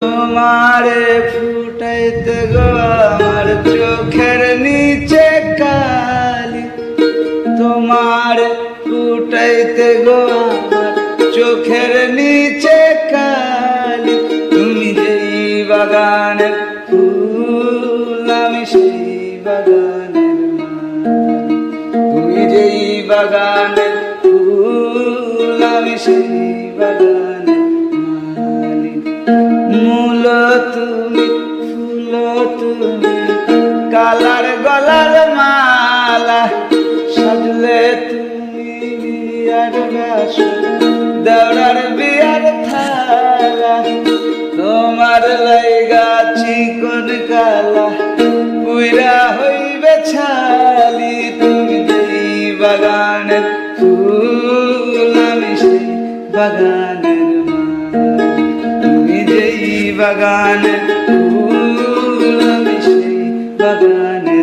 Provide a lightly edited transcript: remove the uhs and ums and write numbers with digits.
তোমারে ফুটাইতে গো আমার চোখের নিচে কালি, তোমারে ফুটাইতে গো আমার চোখের নিচে কালি। তুমি যেই বাগানের ফুল আমি সেই বাগানের মালি, তুমি যেই বাগানের ফুল আমি সেই বাগানের মালি। মূল তুমি ফুল তুমি কালার গলার মালা, সাজলে তুমি বিয়ার বাসর দেওরার বিয়ার থালা। তোমার লাইগা চিকন কালা পুইরা হইবে ছালি, তুমি যেই বাগানের ফুল আমি সেই বাগানের মালি, তুমি যেই বাগানের ফুল আমি সেই বাগানের